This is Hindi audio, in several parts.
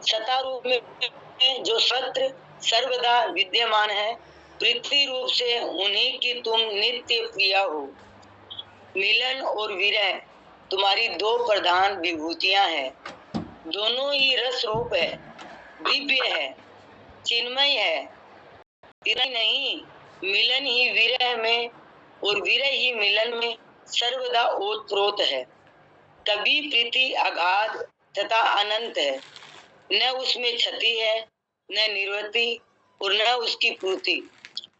सत्ता रूप में जो सत्र सर्वदा विद्यमान है, पृथ्वी रूप से उन्हीं की तुम नित्य प्रिया हो। मिलन और विरह तुम्हारी दो प्रधान विभूतियां हैं। दोनों ही रस रूप है, दिव्य है, चिन्मय है। इतना नहीं, मिलन ही विरह में और विरह ही मिलन में सर्वदा ओतप्रोत है। कभी प्रीति अगाध तथा अनंत है, न उसमें क्षति है, न निवृत्ति और न उसकी पूर्ति।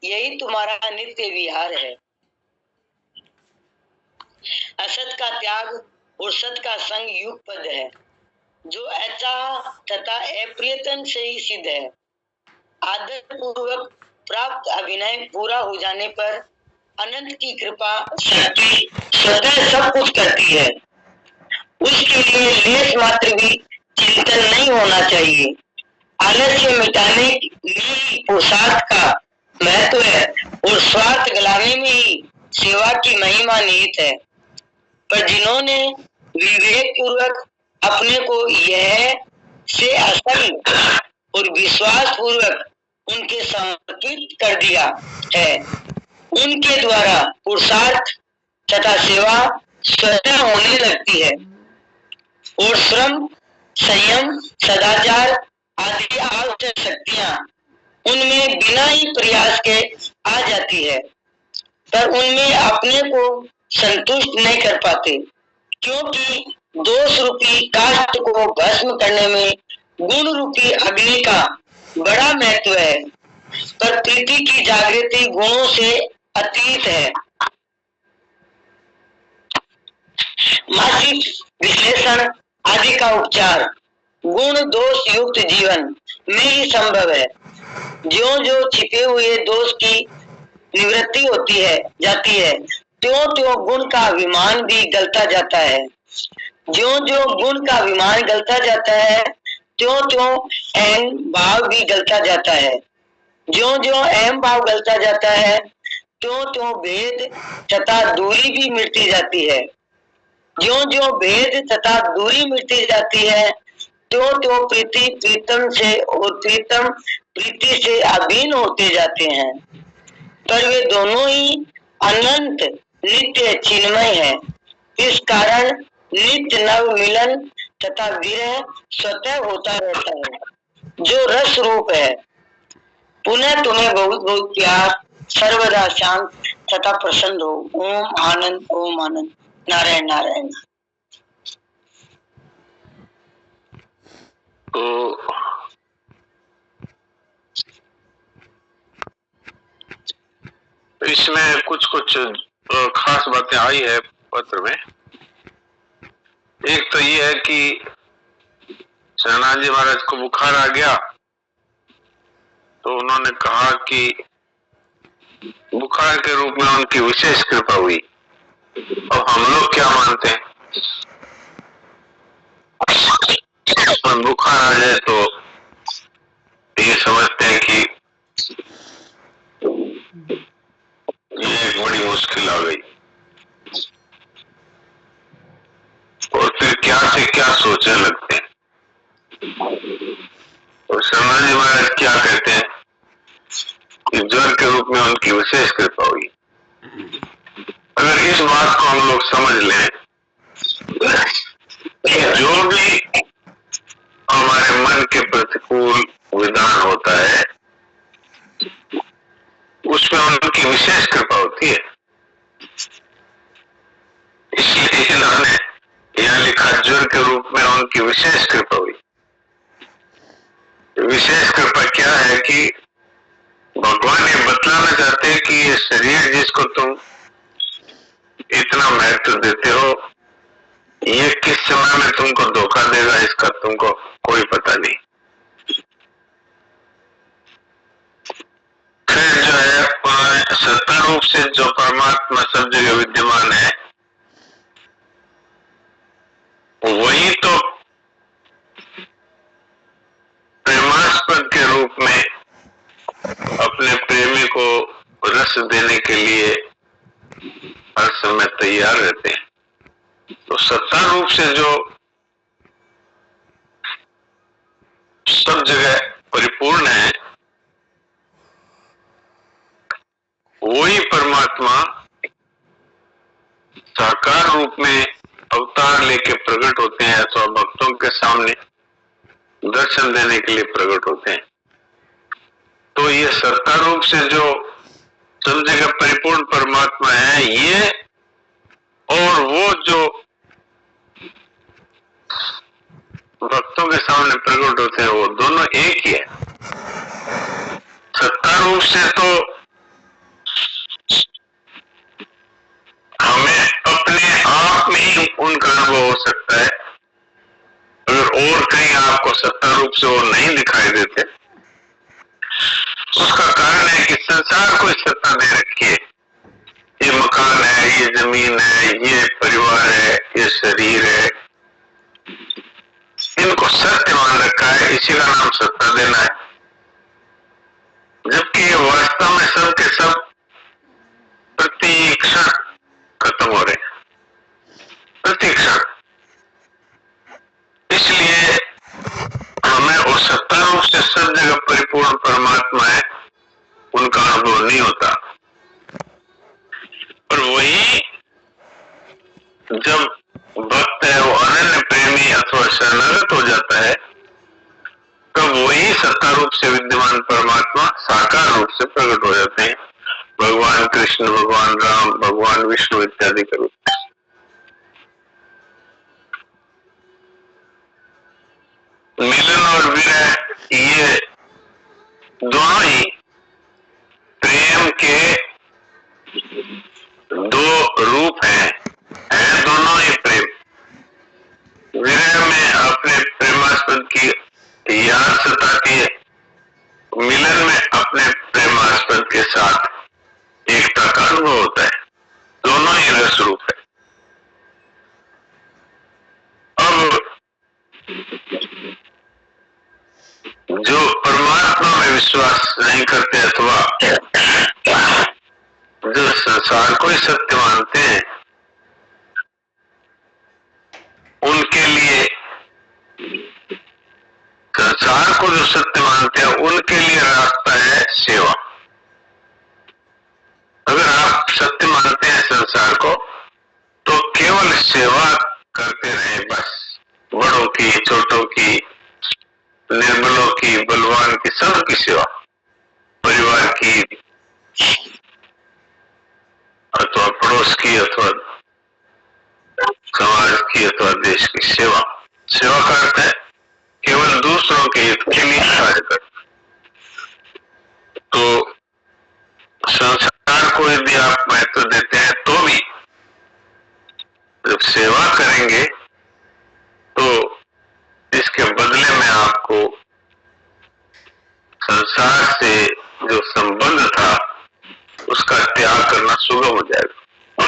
यही तुम्हारा नित्य विहार है। असत का त्याग और सत का संग युगपद है, जो अचाह तथा अप्रियतन से ही सिद्ध है। आदर पूर्वक प्राप्त अभिनय पूरा हो जाने पर अनंत की कृपा शक्ति स्वतः सब कुछ करती है। उसके लिए लेस मात्र भी चिंतन नहीं होना चाहिए। आलस्य मिटाने में पुरुषार्थ का महत्व है और स्वार्थ गलाने में ही सेवा की महिमा निहित है। पर जिन्होंने विवेक पूर्वक अपने को यह से असंग और विश्वास पूर्वक उनके समर्पित कर दिया है, उनके द्वारा पुरुषार्थ तथा सेवा स्वतः होने लगती है और श्रम, संयम, सदाचार आदि आवश्यक शक्तियां उनमें बिना ही प्रयास के आ जाती है, पर उनमें अपने को संतुष्ट नहीं कर पाते, क्योंकि दोष रूपी काष्ठ को भस्म करने में गुण रूपी अग्नि का बड़ा महत्व है। पर प्रीति की जागृति गुणों से अतीत है। मानसिक विश्लेषण आदि का उपचार गुण दोष युक्त जीवन में ही संभव है। ज्यों ज्यों छिपे हुए दोष की निवृत्ति होती है जाती है, त्यों त्यों गुण का अभिमान भी गलता जाता है। ज्यों ज्यों गुण का अभिमान गलता जाता है, त्यों त्यों अहम भाव भी गलता जाता है। ज्यों ज्यों अहम भाव गलता जाता है, त्यों त्यों भेद तथा दूरी भी मिटती जाती है। ज्यों ज्यों भेद तथा दूरी मिटती जाती है, त्यों त्यों प्रीति प्रीतम से और प्रीतम प्रीति से अभिन्न होते जाते हैं। पर वे दोनों ही अनंत नित्य चिन्मय है। इस कारण नित्य नव मिलन तथा विरह स्वतः होता रहता है, जो रस रूप है। पुनः तुम्हें बहुत बहुत प्यार, सर्वदा शांत तथा प्रसन्न हो। ओम आनंद, ओम आनंद। नारायण नारायण। तो इसमें कुछ कुछ खास बातें आई है पत्र में। एक तो ये है कि शरणाजी महाराज को बुखार आ गया, तो उन्होंने कहा कि बुखार के रूप में उनकी विशेष कृपा हुई। और हम लोग क्या मानते हैं, बुखार आ जाए तो ये समझते हैं कि ये एक बड़ी मुश्किल आ गई, और फिर क्या से क्या सोचने लगते हैं। और शर्माजी महाराज क्या कहते हैं कि ज्वर के रूप में उनकी विशेष कृपा हुई। अगर इस बात को हम लोग समझ लें कि जो भी हमारे मन के प्रतिकूल विधान होता है, उसमें उनकी विशेष कृपा होती है। इसलिए इन्होंने यह लिखा, ज्वर के रूप में उनकी विशेष कृपा हुई। विशेष कृपा क्या है कि भगवान ये बतलाना चाहते हैं कि ये शरीर जिसको तुम इतना महत्व देते हो, ये किस समय में तुमको धोखा देगा, इसका तुमको कोई पता नहीं। फिर जो है सत्ता रूप से जो परमात्मा सब जगह विद्यमान है, वही तो प्रेमास्पद के रूप में अपने प्रेमी को रस देने के लिए हर समय तैयार रहते हैं। तो सत्ता रूप से जो परिपूर्ण है, वही परमात्मा साकार रूप में अवतार लेके प्रकट होते हैं अथवा भक्तों के सामने दर्शन देने के लिए प्रकट होते हैं। तो ये सत्ता रूप से जो सब जगह परिपूर्ण परमात्मा है, ये और वो जो भक्तों के सामने प्रकट होते हैं, वो दोनों एक ही है। सत्ता रूप से तो हमें अपने आप में ही उनका अनुभव हो सकता है, अगर और कहीं आपको सत्ता रूप से वो नहीं दिखाई देते। उसका कारण है कि संसार को सत्ता दे रखी है। ये मकान है, ये जमीन है, ये परिवार है, ये शरीर है, इनको सत्य मान रखा है, इसी का नाम सत्ता देना है। जबकि ये वास्तव में सब के सब प्रति क्षण खत्म हो रहे हैं, प्रति क्षण। इसलिए हमें वो सत्ता रूप से सब जगह परिपूर्ण परमात्मा है, उनका अनुभव नहीं होता। और वही जब भक्त है वो अनन्य प्रेमी अथवा शरणागत हो जाता है, तब वही सत्ता रूप से विद्यमान परमात्मा साकार रूप से प्रकट हो जाते हैं। भगवान कृष्ण, भगवान राम, भगवान विष्णु इत्यादि के रूप। मिलन और विरह ये दोनों ही प्रेम के दो रूप हैं, दोनों ही प्रेम। विरह में अपने प्रेमास्पद की याद सताती है, मिलन में अपने प्रेमास्पद के साथ एकता का अनुभव होता है। दोनों ही रस रूप है। अब जो परमात्मा में विश्वास नहीं करते अथवा जो संसार को ही सत्य मानते हैं, उनके लिए संसार को जो सत्य मानते हैं उनके लिए रास्ता है सेवा। अगर आप सत्य मानते हैं संसार को, तो केवल सेवा करते रहें बस। बड़ों की, छोटों की, निर्बलों की, बलवान की, सबकी सेवा। परिवार की अथवा पड़ोस की अथवा समाज की अथवा देश की सेवा। सेवा का अर्थ है केवल दूसरों के हित के लिए कार्य कर। तो संसार को यदि आप महत्व देते हैं, तो भी जब सेवा करेंगे तो इसके बदले में आपको संसार से जो संबंध था उसका त्याग करना सुगम हो जाएगा।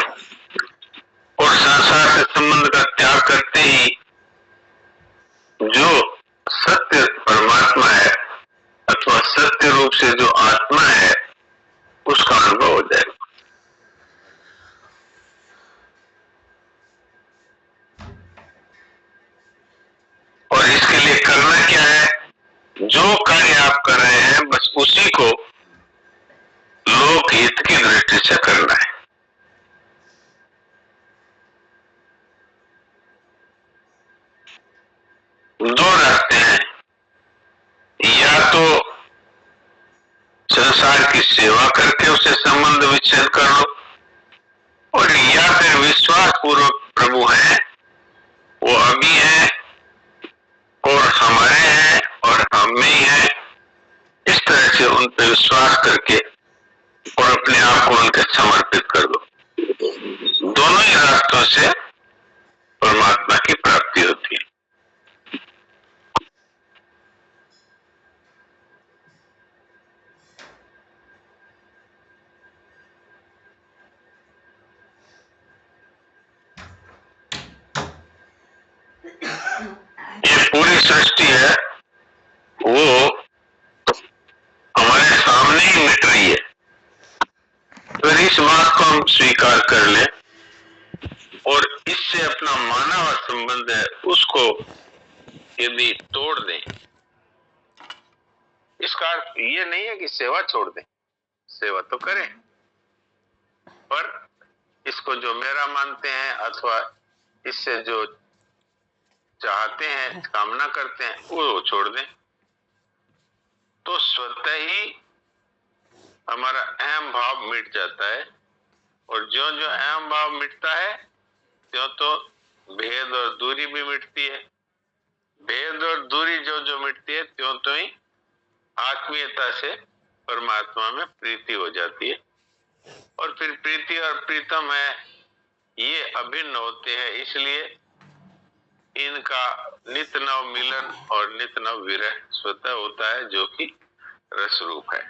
और संसार से संबंध का त्याग करते ही जो सत्य परमात्मा है अथवा सत्य रूप से जो आत्मा है, उसका अनुभव हो जाएगा। और इसके लिए करना क्या है? जो कार्य आप कर रहे हैं बस उसी को लोक हित की दृष्टि से करना है। दो रास्ते हैं, या तो संसार की सेवा करके उसे संबंध विच्छेद कर लो, और या फिर विश्वास पूर्वक प्रभु हैं, वो अभी हैं और हमारे हैं और हम में ही हैं, इस तरह से उन पर विश्वास करके और अपने आप को उनके समर्पित कर दो। दोनों ही रास्तों से परमात्मा की प्राप्ति होती है। ये पूरी सृष्टि है वो हमारे सामने ही मिट रही है। तो इस बात को हम स्वीकार कर लें और इससे अपना माना हुआ संबंध है उसको यदि तोड़ दें, इसका अर्थ ये नहीं है कि सेवा छोड़ दें, सेवा तो करें, पर इसको जो मेरा मानते हैं अथवा इससे जो चाहते हैं, कामना करते हैं, वो छोड़ दें, तो स्वतः ही हमारा अहम भाव मिट जाता है। और जो जो अहम भाव मिटता है त्यों तो भेद और दूरी भी मिटती है। भेद और दूरी जो जो मिटती है त्यों तो ही आत्मीयता से परमात्मा में प्रीति हो जाती है। और फिर प्रीति और प्रीतम है ये अभिन्न होते हैं, इसलिए इनका नित नव मिलन और नित नव विरह स्वतः होता है, जो कि रस रूप है।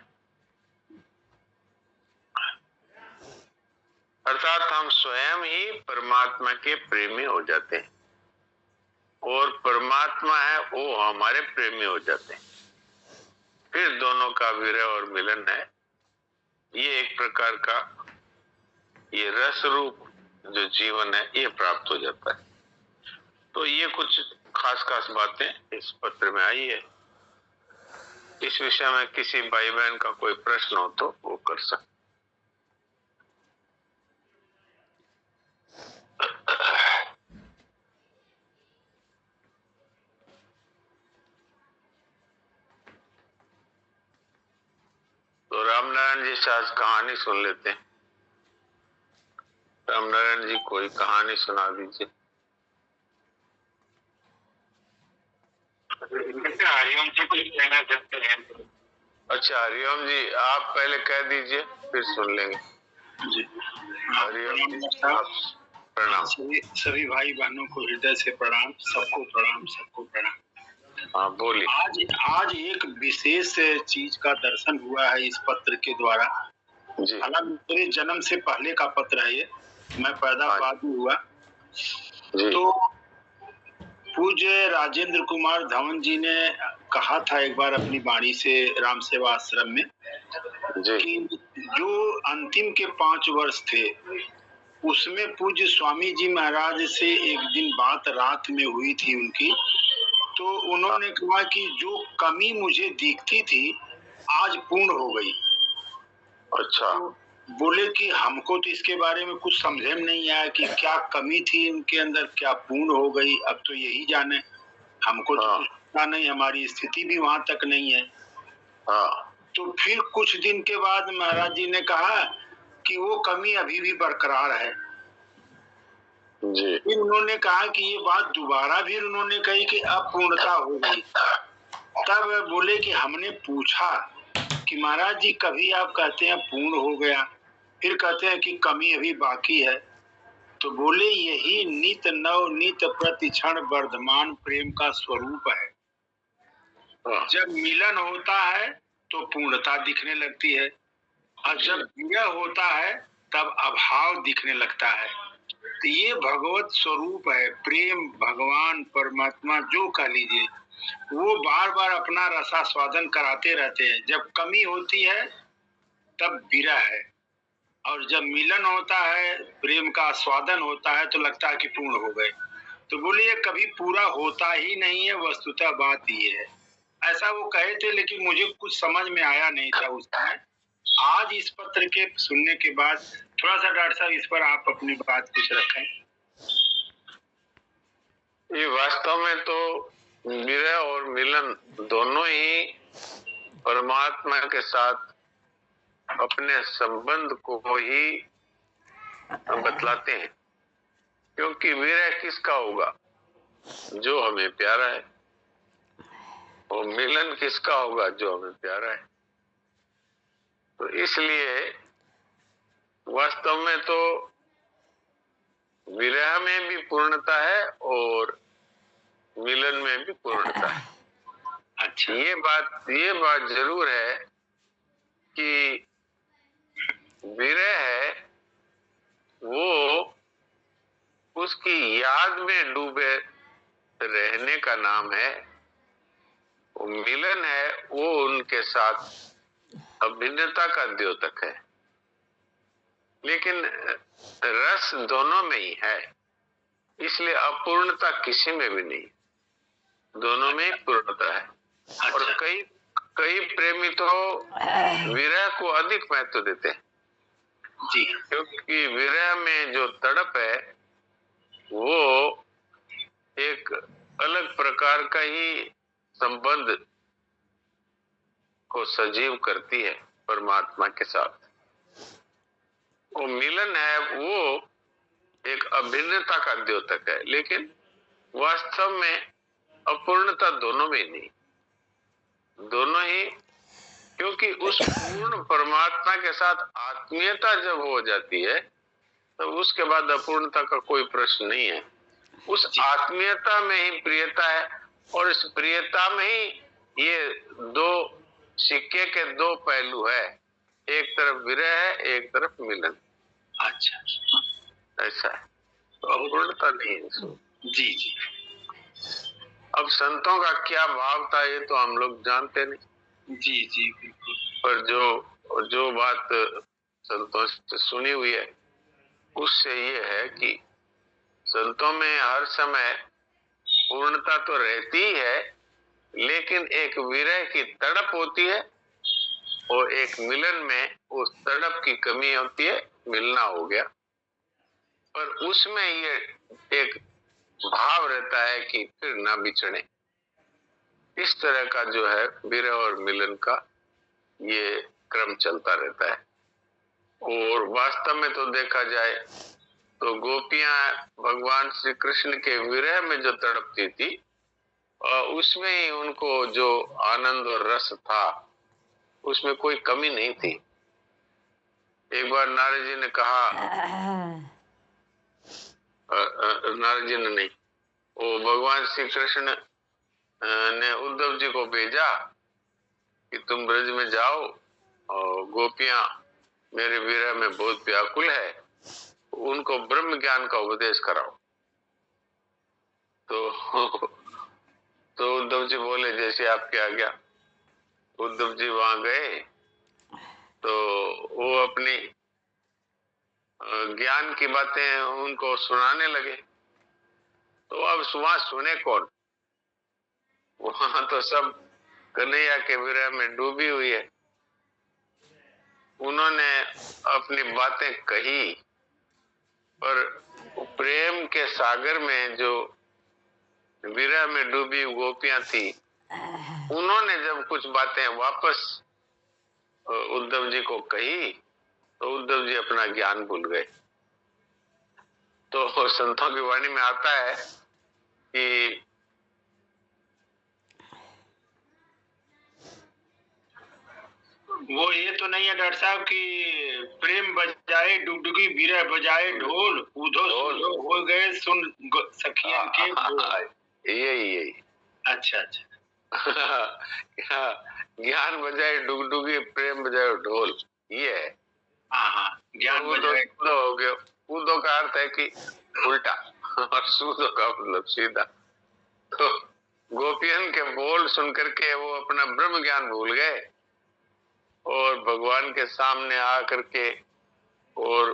अर्थात हम स्वयं ही परमात्मा के प्रेमी हो जाते हैं और परमात्मा है वो हमारे प्रेमी हो जाते हैं। फिर दोनों का विरह और मिलन है, ये एक प्रकार का ये रस रूप जो जीवन है ये प्राप्त हो जाता है। तो ये कुछ खास खास बातें इस पत्र में आई है। इस विषय में किसी भाई बहन का कोई प्रश्न हो तो वो कर सकते। तो रामनारायण जी से आज कहानी सुन लेते हैं। रामनारायण जी कोई कहानी सुना दीजिए। हरिओम जी कुछ कहना चाहते हैं? अच्छा हरिओम जी आप पहले कह दीजिए फिर सुन लेंगे जी। हरिओम जी आप प्रणाम। सभी भाई बहनों को हृदय से प्रणाम, सबको प्रणाम, सबको प्रणाम। हाँ बोलिए। आज एक विशेष चीज का दर्शन हुआ है इस पत्र के द्वारा। जी हालांकि मेरे जन्म से पहले का पत्र है ये, मैं पैदा बाद में हुआ। जी। तो पूज्य राजेंद्र कुमार धवन जी ने कहा था एक बार अपनी वाणी से राम सेवा आश्रम में जी। कि जो अंतिम के 5 वर्ष थे उसमें पूज्य स्वामी जी महाराज से एक दिन बात रात में हुई थी उनकी। तो उन्होंने कहा कि जो कमी मुझे दिखती थी आज पूर्ण हो गई। अच्छा। तो बोले कि हमको तो इसके बारे में कुछ समझ में नहीं आया कि क्या कमी थी उनके अंदर, क्या पूर्ण हो गई, अब तो यही जाने। हमको तो कुछ पता नहीं, हमारी स्थिति भी वहां तक नहीं है। तो फिर कुछ दिन के बाद महाराज जी ने कहा कि वो कमी अभी भी बरकरार है। जी। फिर उन्होंने कहा कि ये बात दोबारा भी उन्होंने कही कि अब पूर्णता हो गई। तब बोले कि हमने पूछा कि महाराज जी कभी आप कहते हैं पूर्ण हो गया, फिर कहते हैं कि कमी अभी बाकी है। तो बोले यही नित नव नित प्रतिक्षण वर्धमान प्रेम का स्वरूप है। जब मिलन होता है तो पूर्णता दिखने लगती है और जब विरह होता है तब अभाव दिखने लगता है। तो ये भगवत स्वरूप है। प्रेम, भगवान, परमात्मा जो कह लीजिए, वो बार बार अपना रसास्वादन कराते रहते हैं। जब कमी होती है तब विरह है और जब मिलन होता है, प्रेम का आस्वादन होता है तो लगता है कि पूर्ण हो गए। तो बोले ये कभी पूरा होता ही नहीं है, वस्तुतः बात ये है। ऐसा वो कहे थे, लेकिन मुझे कुछ समझ में आया नहीं था उस समय। आज इस पत्र के सुनने के बाद थोड़ा सा डॉक्टर साहब इस पर आप अपनी बात कुछ रखें। ये वास्तव में तो विरह और मिलन दोनों ही परमात्मा के साथ अपने संबंध को ही बतलाते हैं। क्योंकि विरह किसका होगा? जो हमें प्यारा है। और मिलन किसका होगा? जो हमें प्यारा है। तो इसलिए वास्तव में तो विरह में भी पूर्णता है और मिलन में भी पूर्णता है। अच्छा, ये बात जरूर है कि विरह है वो उसकी याद में डूबे रहने का नाम है। वो मिलन है वो उनके साथ अभिन्नता का द्योतक है। लेकिन रस दोनों में ही है, इसलिए अपूर्णता किसी में भी नहीं, दोनों में ही पूर्णता है। और कई प्रेमी तो विरह को अधिक महत्व देते हैं जी, क्योंकि विरह में जो तड़प है वो एक अलग प्रकार का ही संबंध को सजीव करती है परमात्मा के साथ। वो मिलन है, वो एक अभिन्नता का द्योतक है, लेकिन वास्तव में अपूर्णता दोनों में नहीं, दोनों ही, क्योंकि उस पूर्ण परमात्मा के साथ आत्मीयता जब हो जाती है तो उसके बाद अपूर्णता का कोई प्रश्न नहीं है। उस आत्मीयता में ही प्रियता है और इस प्रियता में ही ये दो सिक्के के दो पहलू है, एक तरफ विरह है, एक तरफ मिलन। अच्छा, ऐसा है, तो अपूर्णता नहीं है इसमें। जी जी। अब संतों का क्या भाव था ये तो हम लोग जानते नहीं। जी जी बिल्कुल। पर जो बात संतों से सुनी हुई है उससे ये है कि संतों में हर समय पूर्णता तो रहती ही है, लेकिन एक विरह की तड़प होती है और एक मिलन में उस तड़प की कमी होती है, मिलना हो गया, पर उसमें ये एक भाव रहता है कि फिर ना बिछड़े। इस तरह का जो है विरह और मिलन का ये क्रम चलता रहता है। और वास्तव में तो देखा जाए तो गोपियां भगवान श्री कृष्ण के विरह में जो तड़पती थी उसमें ही उनको जो आनंद और रस था उसमें कोई कमी नहीं थी। एक बार नारद जी ने कहा, नारद जी ने नहीं, वो भगवान श्री कृष्ण ने उद्धव जी को भेजा कि तुम ब्रज में जाओ और गोपियां मेरे विरह में बहुत व्याकुल है, उनको ब्रह्म ज्ञान का उपदेश कराओ। तो उद्धव जी बोले जैसे आपके आज्ञा। उद्धव जी वहां गए तो वो अपनी ज्ञान की बातें उनको सुनाने लगे। तो अब वहां सुने कौन, वहां तो सब कन्हैया के विरह में डूबी हुई है। उन्होंने अपनी बातें कही, पर प्रेम के सागर में जो विरह में डूबी गोपियां थी, उन्होंने जब कुछ बातें वापस उद्धव जी को कही तो उद्धव जी अपना ज्ञान भूल गए। तो संतों की वाणी में आता है कि वो ये तो नहीं है डॉक्टर साहब कि प्रेम बजाए डुगडुगी विरह बजाए ढोल उधो सुधो हो गए सुन सखियन के बोल। यही अच्छा अच्छा। ज्ञान बजाए डुगडुगी प्रेम बजाए ढोल, ये है। हाँ, ज्ञान बजाए कूदो हो गया। कूदो का अर्थ है कि उल्टा और सूदो का मतलब सीधा। तो गोपियन के बोल सुनकर के वो अपना ब्रह्म ज्ञान भूल गए और भगवान के सामने आकर के और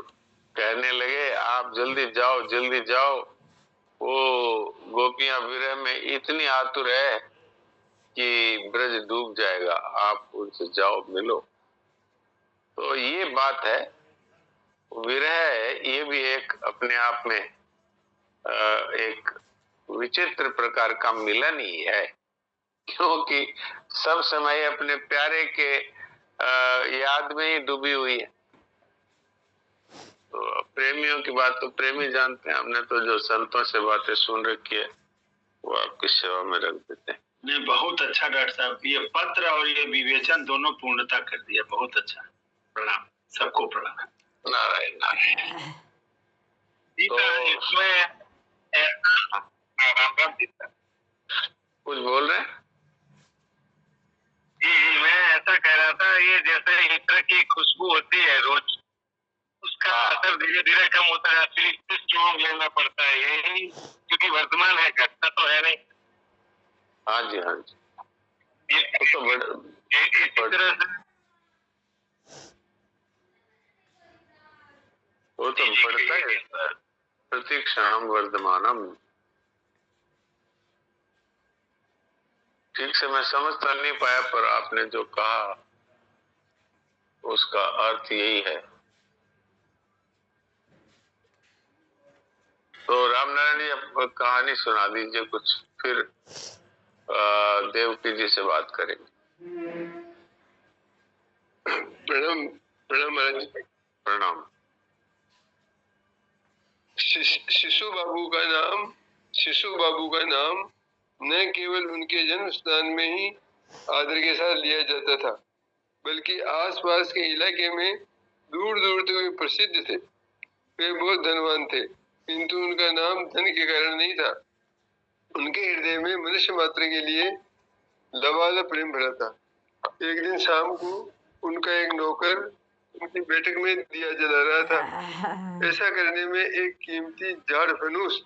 कहने लगे आप जल्दी जाओ जल्दी जाओ, वो गोपियां विरह में इतनी आतुर है कि ब्रज डूब जाएगा, आप उनसे जाओ मिलो। तो ये बात है, विरह है, ये भी एक अपने आप में एक विचित्र प्रकार का मिलन ही है, क्योंकि सब समय अपने प्यारे के याद में ही डूबी हुई है। तो प्रेमियों की बात तो प्रेमी जानते हैं, हमने तो जो संतों से बातें सुन रखी है वो आपकी सेवा में रख देते हैं। नहीं, बहुत अच्छा डॉक्टर साहब, ये पत्र और ये विवेचन दोनों पूर्णता कर दिया, बहुत अच्छा। प्रणाम, सबको प्रणाम। नारायण नारायण। इसमें कुछ बोल रहे हैं? जी, मैं ऐसा कह रहा था, ये जैसे इत्र की खुशबू होती है रोज, उसका असर धीरे धीरे कम होता है, स्ट्रॉन्ग लेना पड़ता है, यही क्योंकि वर्तमान है, घटना तो है नहीं। हाँ जी हाँ जी, तो इसी तरह से वो तो बढ़ता है, प्रतीक्षाम वर्धमानम। ठीक से मैं समझ तो नहीं पाया, पर आपने जो कहा उसका अर्थ यही है। तो रामनारायण जी अब कहानी सुना दीजिए कुछ, फिर देवकी जी से बात करेंगे। प्रणाम प्रणाम महाराज। प्रणाम। शिशु बाबू का नाम न केवल उनके जन्म स्थान में ही आदर के साथ लिया जाता था, बल्कि आसपास के इलाके में दूर दूर तक वे प्रसिद्ध थे। वे बहुत धनवान थे, किंतु उनका नाम धन के कारण नहीं था। उनके हृदय में मनुष्य मात्र के लिए लबालब प्रेम भरा था। एक दिन शाम को उनका एक नौकर उनकी बैठक में दिया जला रहा था। ऐसा करने में एक कीमती झाड़ फनूस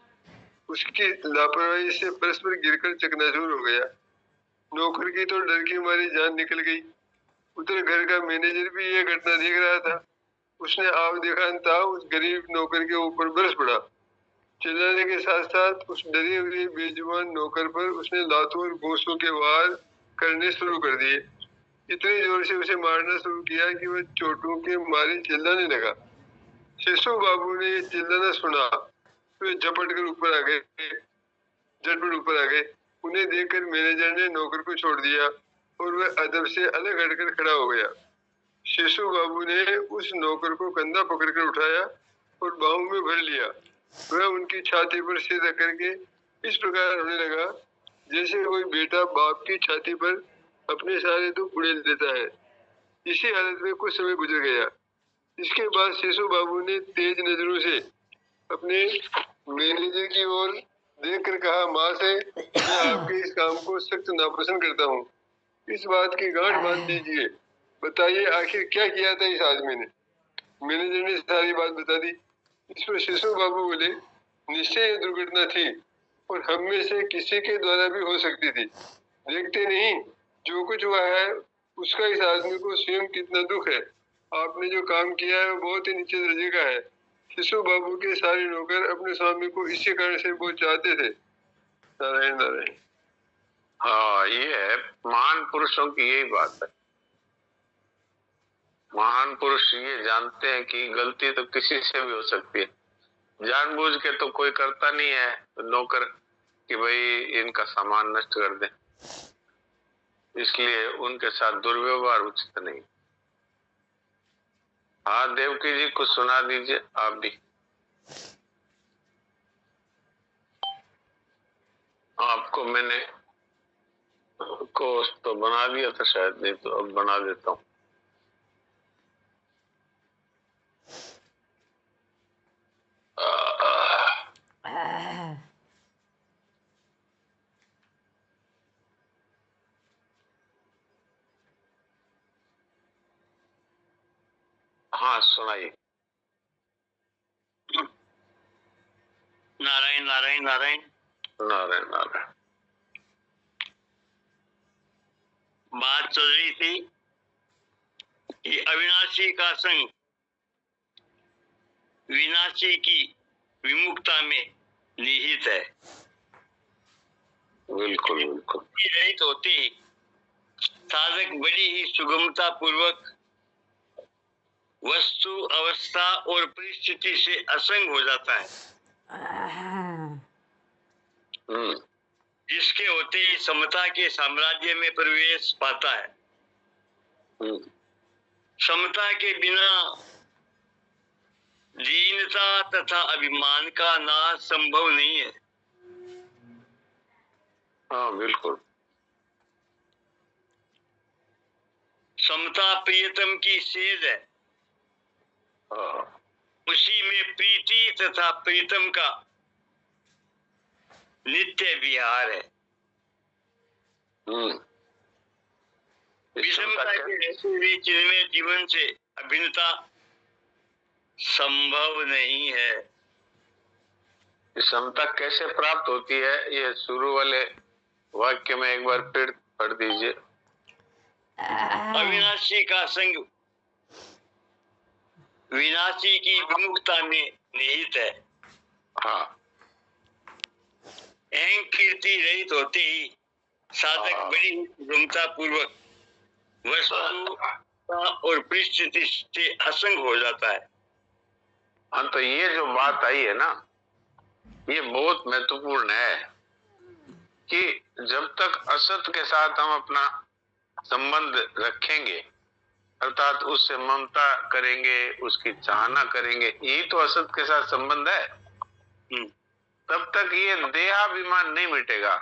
उसकी लापरवाही से परस्पर गिरकर चकनाचूर हो गया। नौकर की तो डर की मारी जान निकल गई। उधर घर का मैनेजर भी यह घटना देख रहा था। उसने आप देखा उस गरीब नौकर के ऊपर बरस पड़ा। चिल्लाने के साथ साथ उस डरे हुए बेजुबान नौकर पर उसने लातों और घूंसों के वार करने शुरू कर दिए। इतने जोर से उसे मारना शुरू किया कि वह चोटों के मारे चिल्लाने लगा। शिशु बाबू ने ये चिल्लाना सुना तो वे झपट ऊपर आ गए। उन्हें देखकर मैनेजर ने नौकर को छोड़ दिया और वह अदब से अलग हटकर खड़ा हो गया। शिशु बाबू ने उस नौकर को कंधा पकड़कर उठाया और बाहों में भर लिया। वह उनकी छाती पर सिर रख करके इस प्रकार होने लगा जैसे कोई बेटा बाप की छाती पर अपने सारे दुख उड़ेल देता है। इसी हालत में कुछ समय गुजर गया। इसके बाद शिशु बाबू ने तेज नजरों से अपने मैनेजर की ओर देखकर कहा, माँ से मैं आपके इस काम को सख्त नापसंद करता हूँ। इस बात की गांठ बांध दीजिए। बताइए आखिर क्या किया था इस आदमी ने। मैनेजर ने सारी बात बता दी। इस पर शिशु बाबू बोले, निश्चय ये दुर्घटना थी और हम में से किसी के द्वारा भी हो सकती थी। देखते नहीं जो कुछ हुआ है उसका इस आदमी को स्वयं कितना दुख है। आपने जो काम किया है वो बहुत ही नीचे दर्जे का है। शिशु बाबू के सारे नौकर अपने स्वामी को इसी कारण से बहुत चाहते थे। नारायण नारायण। हाँ, ये है महान पुरुषों की यही बात है। महान पुरुष ये जानते हैं कि गलती तो किसी से भी हो सकती है। जानबूझ के तो कोई करता नहीं है तो नौकर कि भाई इनका सामान नष्ट कर दे, इसलिए उनके साथ दुर्व्यवहार उचित नहीं। हाँ देवकी जी को सुना दीजिए आप भी। आपको मैंने कोर्स तो बना दिया था शायद, नहीं तो अब बना देता हूँ। हाँ सुनाइए। नारायण नारायण नारायण नारायण नारायण। बात चल रही थी कि अविनाशी का संग विनाशी की विमुक्ता में निहित है। बिल्कुल बिल्कुल। रहित होते ही साधक बड़ी ही सुगमता पूर्वक वस्तु अवस्था और परिस्थिति से असंग हो जाता है, जिसके होते ही समता के साम्राज्य में प्रवेश पाता है। समता के बिना दीनता तथा अभिमान का नाश संभव नहीं है। हाँ बिल्कुल। समता प्रियतम की सेज है। उसी में प्रीति तथा प्रीतम का नित्य विहार है। विषमता के रहते हुए चिन्मय जीवन से अभिन्नता संभव नहीं है। समता कैसे प्राप्त होती है, ये शुरू वाले वाक्य में एक बार फिर पढ़ दीजिए। अविनाशी का संग विनाशी की विमुक्ता में निहित है। हाँ। अहं कीर्ति रहित होते ही साधक बड़ी ही सुगमता पूर्वक वस्तु और परिस्थिति से असंग हो जाता है। हाँ, तो ये जो बात आई है ना, ये बहुत महत्वपूर्ण है कि जब तक असत के साथ हम अपना संबंध रखेंगे, अर्थात उससे ममता करेंगे, उसकी चाहना करेंगे, यही तो असत के साथ संबंध है, तब तक ये देहाभिमान नहीं मिटेगा।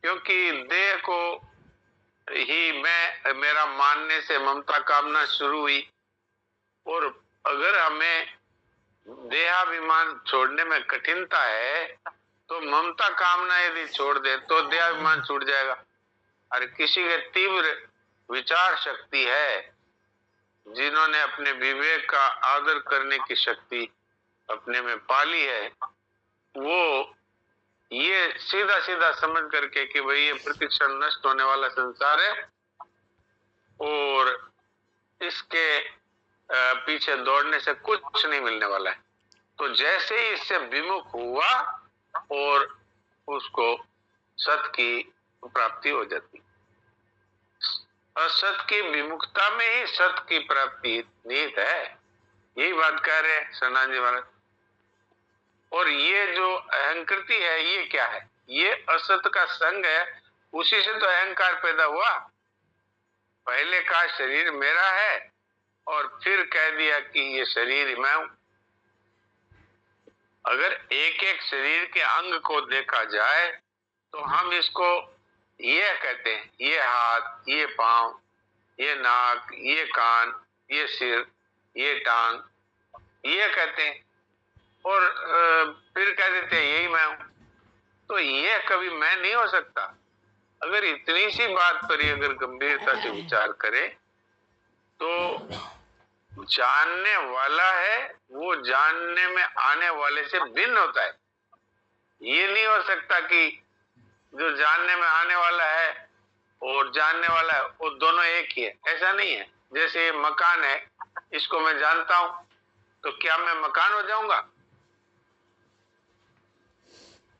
क्योंकि देह को ही मैं मेरा मानने से ममता कामना शुरू हुई, और अगर हमें देहाभिमान छोड़ने में कठिनता है तो ममता कामना यदि छोड़ दे तो देहाभिमान छूट जाएगा। और किसी के तीव्र विचार शक्ति है, जिन्होंने अपने विवेक का आदर करने की शक्ति अपने में पाली है, वो ये सीधा सीधा समझ करके कि भाई ये प्रतिक्षण नष्ट होने वाला संसार है और इसके पीछे दौड़ने से कुछ नहीं मिलने वाला है, तो जैसे ही इससे विमुख हुआ और उसको सत की प्राप्ति हो जाती। असत की विमुखता में ही सत की प्राप्ति निहित है, यही बात कह रहे हैं सनातन जी महाराज। और ये जो अहंकृति है, ये क्या है? ये असत का संग है, उसी से तो अहंकार पैदा हुआ। पहले का शरीर मेरा है और फिर कह दिया कि ये शरीर मैं हूं। अगर एक एक शरीर के अंग को देखा जाए तो हम इसको ये कहते हैं, ये हाथ, ये पांव, ये नाक, ये कान, ये सिर, ये टांग, ये कहते हैं, और फिर कह देते हैं यही मैं हूं। तो ये कभी मैं नहीं हो सकता। अगर इतनी सी बात पर ही अगर गंभीरता से विचार करें तो जानने वाला है वो जानने में आने वाले से भिन्न होता है। ये नहीं हो सकता कि जो जानने में आने वाला है और जानने वाला है वो दोनों एक ही है, ऐसा नहीं है। जैसे मकान है, इसको मैं जानता हूं तो क्या मैं मकान हो जाऊंगा?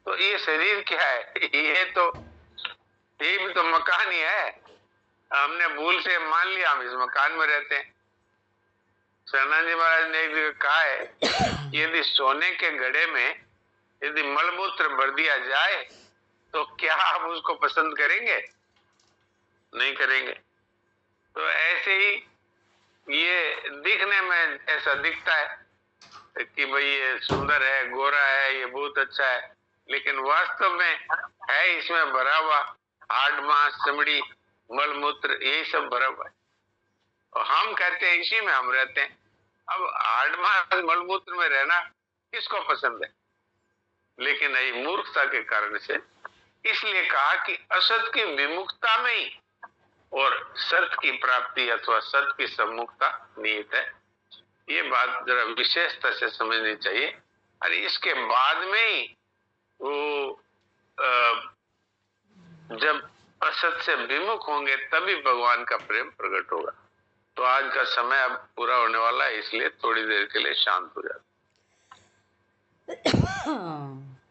तो ये शरीर क्या है? ये भी तो मकान ही है। हमने भूल से मान लिया हम इस मकान में रहते हैं। सनातन जी महाराज ने एक जगह कहा है, यदि सोने के घड़े में यदि मलमूत्र भर दिया जाए तो क्या आप उसको पसंद करेंगे? नहीं करेंगे। तो ऐसे ही ये दिखने में ऐसा दिखता है कि भाई ये सुंदर है, गोरा है, ये बहुत अच्छा है, लेकिन वास्तव में है इसमें भरा हुआ हाड़ मांस, चमड़ी, मलमूत्र, यही सब भरा हुआ है। और हम कहते हैं इसी में हम रहते हैं। अब हाड़ मांस मलमूत्र में रहना किसको पसंद है? लेकिन यही मूर्खता के कारण से इसलिए कहा कि असत की विमुखता में ही और सत की प्राप्ति अथवा सत की सम्मुखता निहित है। ये बात जरा विशेषता से समझनी चाहिए। और इसके बाद में ही वो जब असत से विमुख होंगे तभी भगवान का प्रेम प्रकट होगा। तो आज का समय अब पूरा होने वाला है, इसलिए थोड़ी देर के लिए शांत हो जाते।